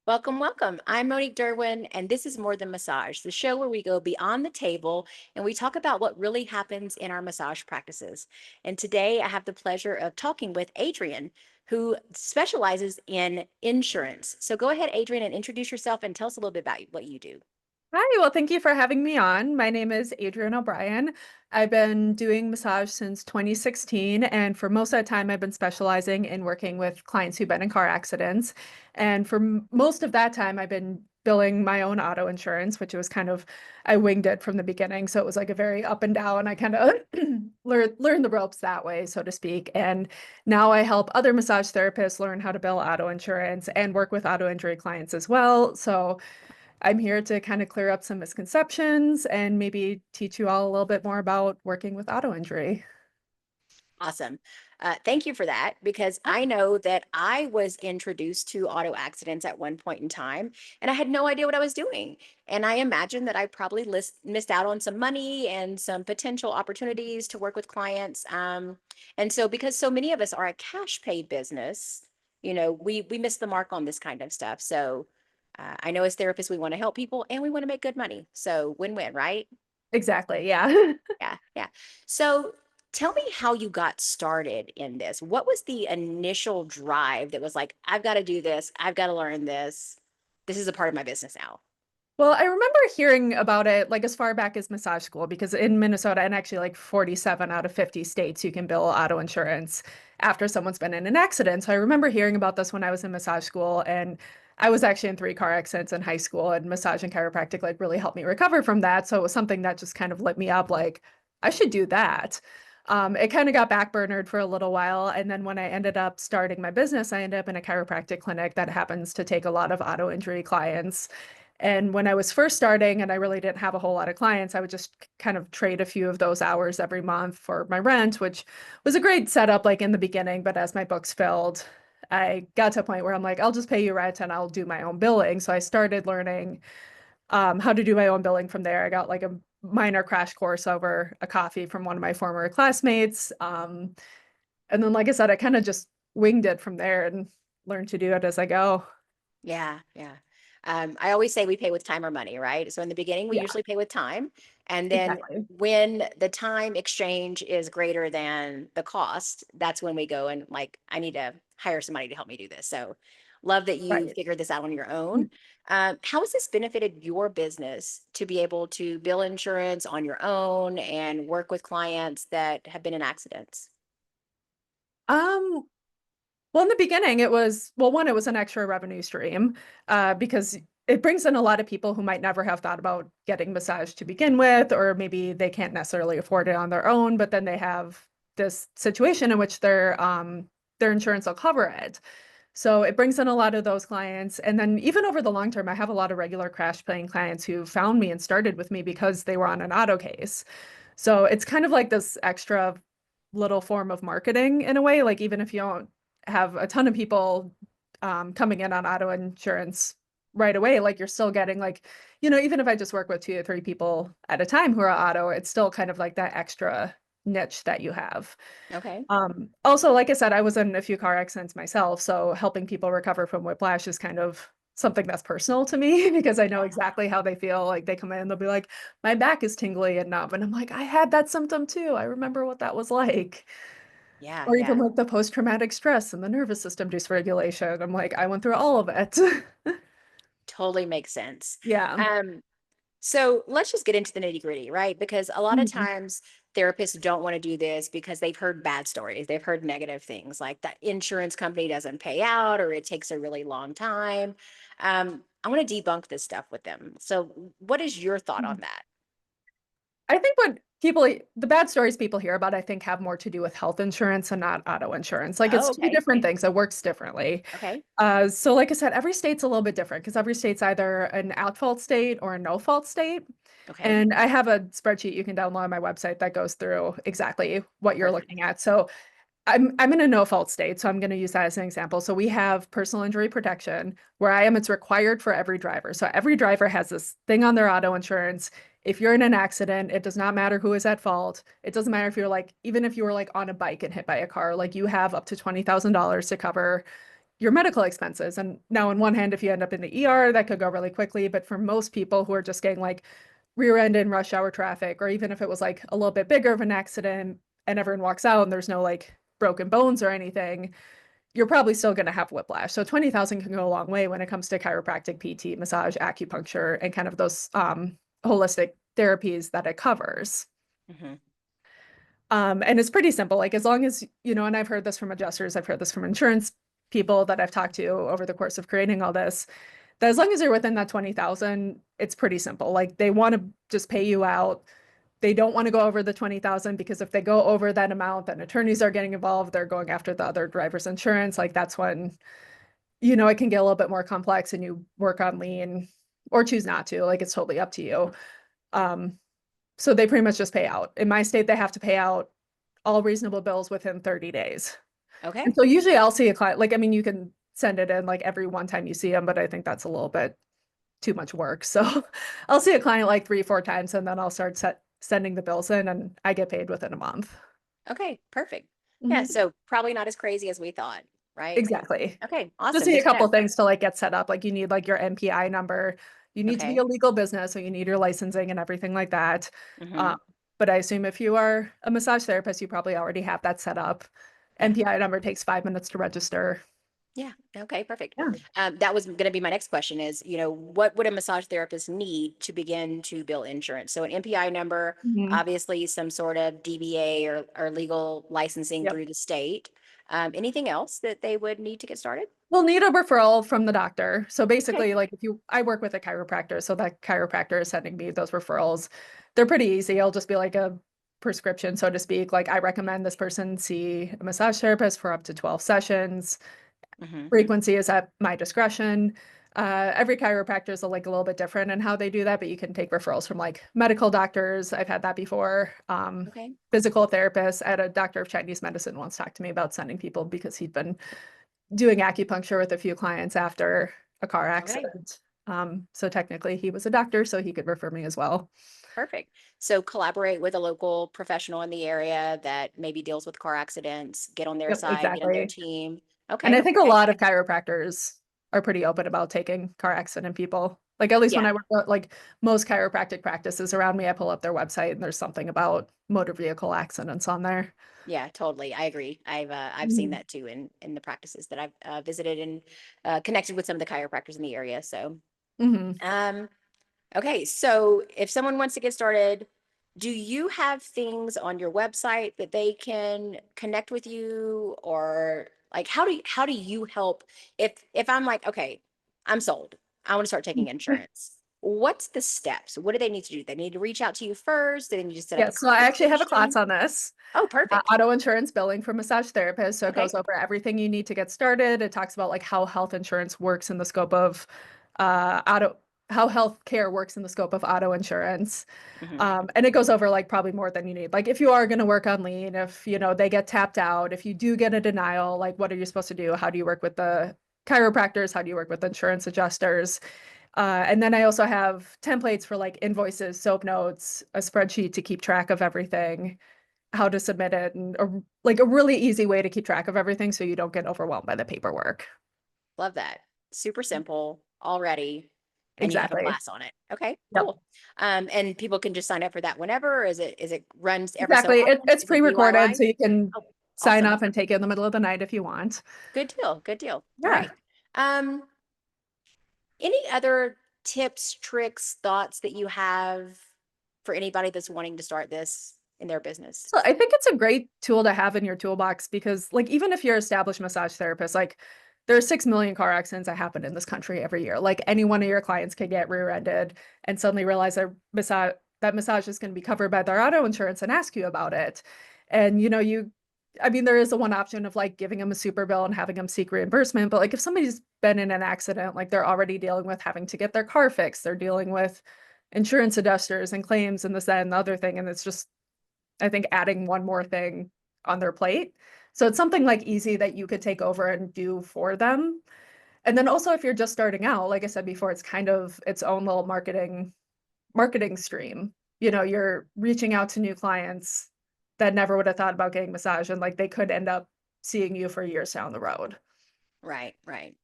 Welcome, welcome. I'm Monique Derouen, and this is More Than Massage, the show where we go beyond the table and we talk about what really happens in our massage practices. And today I have the pleasure of talking with Adrienne, who specializes in insurance. So go ahead, Adrienne, and introduce yourself and tell us a little bit about what you do. Hi, well, thank you for having me on. My name is Adrienne O'Brien. I've been doing massage since 2016, and for most of the time, I've been specializing in working with clients who've been in car accidents. And for most of that time, I've been billing my own auto insurance, which was I winged it from the beginning. So it was like a very up and down. I kind of learned the ropes that way, so to speak. And now I help other massage therapists learn how to bill auto insurance and work with auto injury clients as well. So I'm here to kind of clear up some misconceptions and maybe teach you all a little bit more about working with auto injury. Awesome. Thank you for that because I know that I was introduced to auto accidents at one point in time and I had no idea what I was doing. And I imagine that I probably missed out on some money and some potential opportunities to work with clients. And so, because so many of us are a cash pay business, we miss the mark on this kind of stuff. So, I know as therapists, we want to help people and we want to make good money. So, win win, right? Exactly. Yeah. Yeah, yeah. So tell me how you got started in this. What was the initial drive that was like, I've got to do this, I've got to learn this. This is a part of my business now. Well, I remember hearing about it like as far back as massage school because in Minnesota and actually like 47 out of 50 states you can bill auto insurance after someone's been in an accident. So I remember hearing about this when I was in massage school and I was actually in 3 car accidents in high school and massage and chiropractic like really helped me recover from that. So it was something that just kind of lit me up like I should do that. It kind of got backburnered for a little while. And then when I ended up starting my business, I ended up in a chiropractic clinic that happens to take a lot of auto injury clients. And when I was first starting and I really didn't have a whole lot of clients, I would just kind of trade a few of those hours every month for my rent, which was a great setup like in the beginning. But as my books filled, I got to a point where I'm like, I'll just pay you rent and I'll do my own billing. So I started learning how to do my own billing from there. I got like a minor crash course over a coffee from one of my former classmates. And then, like I said, I kind of just winged it from there and learned to do it as I go. Yeah, yeah. I always say we pay with time or money, right? So in the beginning, we Yeah, usually pay with time. And then exactly. when the time exchange is greater than the cost, that's when we go and like, I need to hire somebody to help me do this. So love that you Right. figured this out on your own. How has this benefited your business to be able to bill insurance on your own and work with clients that have been in accidents? Um, well, in the beginning, it was, well, one, it was an extra revenue stream because it brings in a lot of people who might never have thought about getting massage to begin with, or maybe they can't necessarily afford it on their own, but then they have this situation in which their insurance will cover it. So it brings in a lot of those clients. And then even over the long term, I have a lot of regular crash paying clients who found me and started with me because they were on an auto case. So it's kind of like this extra little form of marketing in a way. Like even if you don't have a ton of people coming in on auto insurance right away, like you're still getting like, even if I just work with 2 or 3 people at a time who are auto, it's still kind of like that extra niche that you have. Okay. Also, like I said, I was in a few car accidents myself, so helping people recover from whiplash is kind of something that's personal to me because I know Yeah. exactly how they feel. Like they come in, they'll be like, "My back is tingly and numb," and I'm like, "I had that symptom too. I remember what that was like." Yeah. Or even Yeah. like the post-traumatic stress and the nervous system dysregulation. I'm like, I went through all of it. Totally makes sense. Yeah. Um, So let's just get into the nitty gritty, right? Because a lot of Mhm. times therapists don't want to do this because they've heard bad stories. They've heard negative things like that insurance company doesn't pay out or it takes a really long time. I want to debunk this stuff with them. So, what is your thought on that? I think the bad stories people hear about, I think, have more to do with health insurance and not auto insurance. Like Oh, it's two okay. different things. It works differently. Okay. So like I said, every state's a little bit different because every state's either an at-fault state or a no-fault state. Okay. And I have a spreadsheet you can download on my website that goes through exactly what you're Perfect. looking at. So I'm in a no-fault state, so I'm going to use that as an example. So we have personal injury protection. Where I am, it's required for every driver. So every driver has this thing on their auto insurance. If you're in an accident, it does not matter who is at fault. It doesn't matter if you're like, even if you were like on a bike and hit by a car, like you have up to $20,000 to cover your medical expenses. And now, on one hand, if you end up in the ER, that could go really quickly. But for most people who are just getting like rear end in rush hour traffic, or even if it was like a little bit bigger of an accident and everyone walks out and there's no like broken bones or anything, you're probably still going to have whiplash. So 20,000 can go a long way when it comes to chiropractic, PT, massage, acupuncture, and kind of those holistic therapies that it covers. Hmm. And it's pretty simple. Like as long as, and I've heard this from adjusters, I've heard this from insurance people that I've talked to over the course of creating all this, that as long as you're within that 20,000, it's pretty simple. Like they want to just pay you out. They don't want to go over the 20,000 because if they go over that amount, then attorneys are getting involved. They're going after the other driver's insurance. Like that's when, it can get a little bit more complex and you work on lien or choose not to. Like it's totally up to you. Um, so they pretty much just pay out. In my state, they have to pay out all reasonable bills within 30 days. And Okay. so usually I'll see a client, like, I mean, you can send it in like every one time you see them, but I think that's a little bit too much work. So I'll see a client like 3, 4 times and then I'll start sending the bills in and I get paid within a month. Okay. Perfect. Yeah. Mhm. So probably not as crazy as we thought, right? Exactly. Okay. Just Awesome. need Good a to couple know. things to like get set up. Like you need like your MPI number. You need to be Okay. a legal business, so you need your licensing and everything like that. Hmm. Um, but I assume if you are a massage therapist, you probably already have that set up. Yeah. MPI number takes 5 minutes to register. Yeah. Okay. Perfect. Yeah. That was going to be my next question is, what would a massage therapist need to begin to bill insurance? So an MPI number, Mhm. obviously some sort of DBA or legal licensing Yep. through the state. Anything else that they would need to get started? We'll need a referral from the doctor. So Okay. basically, like I work with a chiropractor, so that chiropractor is sending me those referrals. They're pretty easy. I'll just be like a prescription, so to speak. Like I recommend this person see a massage therapist for up to 12 sessions. Hmm. Frequency is at my discretion. Every chiropractor is like a little bit different in how they do that, but you can take referrals from like medical doctors. I've had that before. Okay. Physical therapists. I had a doctor of Chinese medicine once talk to me about sending people because he'd been doing acupuncture with a few clients after a car Okay. accident. So technically he was a doctor, so he could refer me as well. Perfect. So collaborate with a local professional in the area that maybe deals with car accidents, get on their Yep, side, get on their exactly. team. And I Okay. think a Okay. lot of chiropractors are pretty open about taking car accident people. Like at least when Yeah. I work at like most chiropractic practices around me, I pull up their website and there's something about motor vehicle accidents on there. Yeah, totally. I agree. I've seen Mhm. that too in the practices that I've visited and connected with some of the chiropractors in the area. So, Mhm. um, okay. So if someone wants to get started, do you have things on your website that they can connect with you, or like how do you help if I'm like, okay, I'm sold. I want to start taking insurance. What's the steps? What do they need to do? They need to reach out to you first. They need to set up Yeah, a so I actually have a class consultation. on this. Oh, perfect. Auto insurance billing for massage therapists. So it Okay. goes over everything you need to get started. It talks about like how health insurance works in the scope of auto, how health care works in the scope of auto insurance. Hmm. And it goes over like probably more than you need. Like if you are going to work on lien, if they get tapped out, if you do get a denial, like what are you supposed to do? How do you work with the chiropractors? How do you work with insurance adjusters? And then I also have templates for like invoices, soap notes, a spreadsheet to keep track of everything, how to submit it, and like a really easy way to keep track of everything so you don't get overwhelmed by the paperwork. Love that. Super simple already. And you have a Exactly. class on it. Okay, Yep. cool. And people can just sign up for that whenever, or is it runs every so Exactly. often? It's Is it pre-recorded, DIY? so you can Oh, sign awesome. up and take it in the middle of the night if you want. Good deal. Good deal. All Yeah. right. Um, any other tips, tricks, thoughts that you have for anybody that's wanting to start this in their business? So I think it's a great tool to have in your toolbox because like even if you're established massage therapist, like there are 6 million car accidents that happen in this country every year. Like any one of your clients could get rear-ended and suddenly realize that massage is going to be covered by their auto insurance and ask you about it. And I mean, there is the one option of like giving them a super bill and having them seek reimbursement. But like if somebody's been in an accident, like they're already dealing with having to get their car fixed, they're dealing with insurance adjusters and claims and this, that, and the other thing. And it's just I think adding one more thing on their plate. So it's something like easy that you could take over and do for them. And then also if you're just starting out, like I said before, it's kind of its own little marketing stream. You're reaching out to new clients that never would have thought about getting massage and like they could end up seeing you for years down the road. Right, right.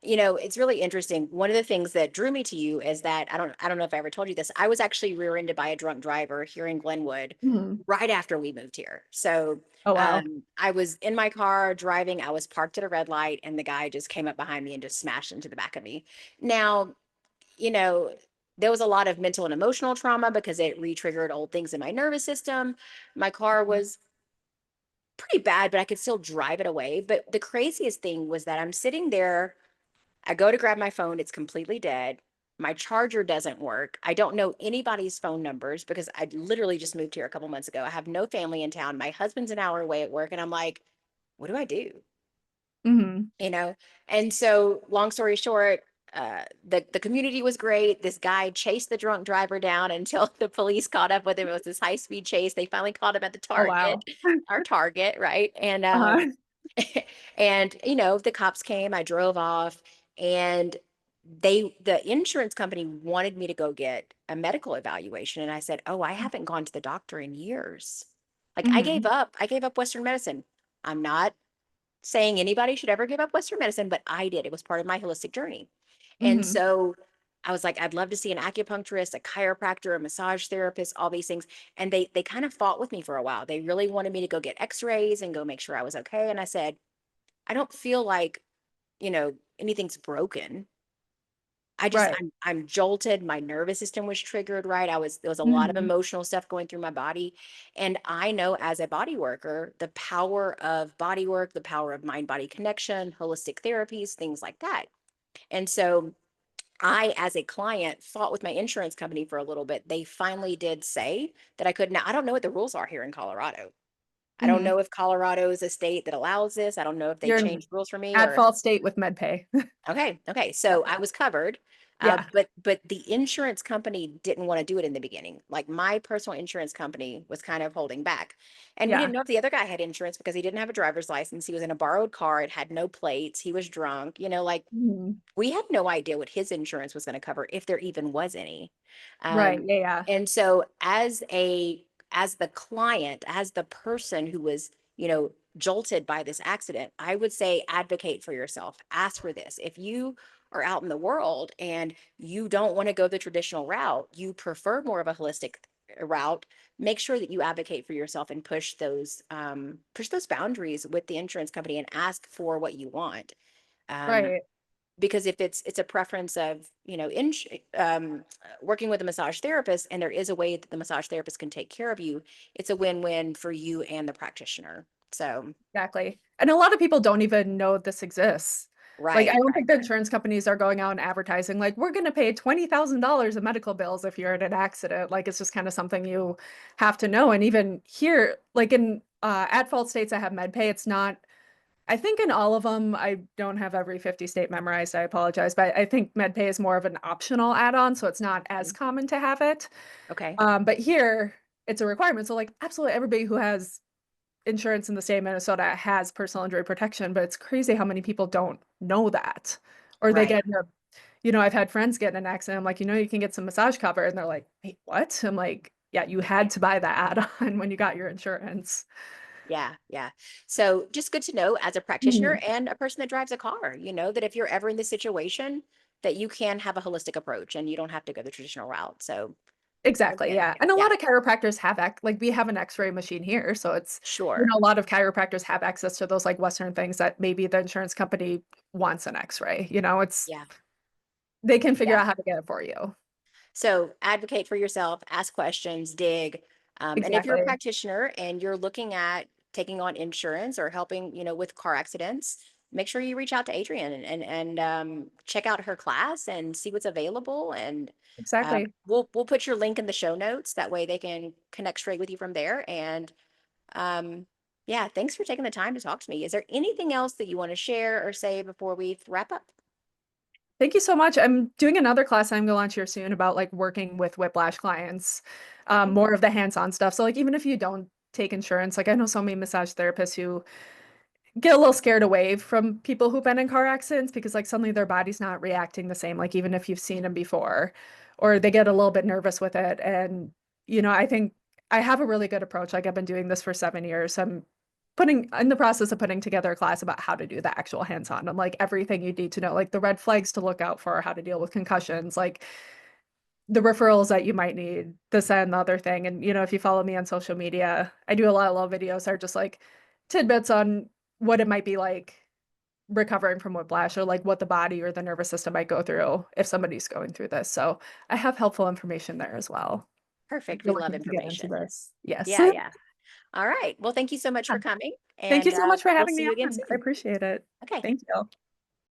You know, it's really interesting. One of the things that drew me to you is that I don't know if I ever told you this. I was actually rear-ended by a drunk driver here in Glenwood Mhm. right after we moved here. So Oh, wow. I was in my car driving, I was parked at a red light, and the guy just came up behind me and just smashed into the back of me. Now, you know, there was a lot of mental and emotional trauma because it re-triggered old things in my nervous system. My car was pretty bad, but I could still drive it away. But the craziest thing was that I'm sitting there, I go to grab my phone, it's completely dead. My charger doesn't work. I don't know anybody's phone numbers because I literally just moved here a couple months ago. I have no family in town. My husband's an hour away at work, and I'm like, what do I do? Hmm. You know? And so, long story short, the community was great. This guy chased the drunk driver down until the police caught up with him. It was this high speed chase. They finally caught him at the Oh, Target, wow. our Target, right? And Uh-huh. and the cops came, I drove off, and the insurance company wanted me to go get a medical evaluation. And I said, oh, I haven't gone to the doctor in years. Like Hmm. I gave up Western medicine. I'm not saying anybody should ever give up Western medicine, but I did. It was part of my holistic journey. And Hmm. so I was like, I'd love to see an acupuncturist, a chiropractor, a massage therapist, all these things. And they kind of fought with me for a while. They really wanted me to go get x-rays and go make sure I was okay. And I said, I don't feel like, anything's broken. Right. I'm jolted. My nervous system was triggered, right? There was a lot of Hmm. emotional stuff going through my body. And I know as a body worker, the power of body work, the power of mind body connection, holistic therapies, things like that. And so I, as a client, fought with my insurance company for a little bit. They finally did say that I could. Now, I don't know what the rules are here in Colorado. I don't Hmm. know if Colorado is a state that allows this. I don't know if they You're in changed rules for me at or fault state with MedPay. okay, okay. Yeah. So I was covered, Yeah. but the insurance company didn't want to do it in the beginning. Like my personal insurance company was kind of holding back, and we Yeah. didn't know if the other guy had insurance because he didn't have a driver's license. He was in a borrowed car. It had no plates. He was drunk. Like Mhm. we had no idea what his insurance was going to cover, if there even was any. Right. Um, Yeah. Yeah. and so as the client, as the person who was, jolted by this accident, I would say advocate for yourself. Ask for this. If you are out in the world and you don't want to go the traditional route, you prefer more of a holistic route, make sure that you advocate for yourself and push those boundaries with the insurance company and ask for what you want. Um, Right. because if it's a preference of working with a massage therapist and there is a way that the massage therapist can take care of you, it's a win-win for you and the practitioner. So Exactly. And a lot of people don't even know this exists. Like, I right, don't right. think the insurance companies are going out and advertising, like, we're going to pay $20,000 in medical bills if you're in an accident. Like, it's just kind of something you have to know. And even here, like in at fault states that have med pay, it's not, I think in all of them, I don't have every 50 state memorized. I apologize. But I think med pay is more of an optional add on. So it's not as Mhm. common to have it. Okay. But here, it's a requirement. So, like, absolutely everybody who has insurance in the state of Minnesota has personal injury protection, but it's crazy how many people don't know that. Or they Right. get in a, I've had friends get in an accident. I'm like, you can get some massage cover. And they're like, wait, what? I'm like, yeah, you had to buy that add-on when you got your insurance. Yeah, yeah. So just good to know as a practitioner Mhm. and a person that drives a car, that if you're ever in this situation, that you can have a holistic approach and you don't have to go the traditional route. So very Exactly. good. Yeah. And a Yeah, lot of chiropractors have, like, we have an x-ray machine here. So it's, sure. a lot of chiropractors have access to those like Western things that maybe the insurance company wants an x-ray. Yeah, They can figure yeah. out how to get it for you. So advocate for yourself, ask questions, dig. And if you're a Exactly. practitioner and you're looking at taking on insurance or helping, with car accidents, make sure you reach out to Adrienne and check out her class and see what's available. And Exactly. we'll put your link in the show notes. That way they can connect straight with you from there. And um, yeah, thanks for taking the time to talk to me. Is there anything else that you want to share or say before we wrap up? Thank you so much. I'm doing another class I'm going to launch here soon about like working with whiplash clients, Okay. more of the hands-on stuff. So like even if you don't take insurance, like I know so many massage therapists who get a little scared away from people who've been in car accidents because like suddenly their body's not reacting the same, like even if you've seen them before, or they get a little bit nervous with it. And I think I have a really good approach. Like I've been doing this for 7 years. I'm putting in the process of putting together a class about how to do the actual hands-on and like everything you need to know, like the red flags to look out for, how to deal with concussions, like the referrals that you might need, this and the other thing. And if you follow me on social media, I do a lot of little videos that are just like tidbits on what it might be like recovering from whiplash or like what the body or the nervous system might go through if somebody's going through this. So I have helpful information there as well. If Perfect. We you're love looking to get into information. this. Yes. Yeah, yeah. All right. Well, thank you so much Yeah. for coming, Thank you and so much for we'll having see me you again on. I soon. appreciate it. Okay. Thank you.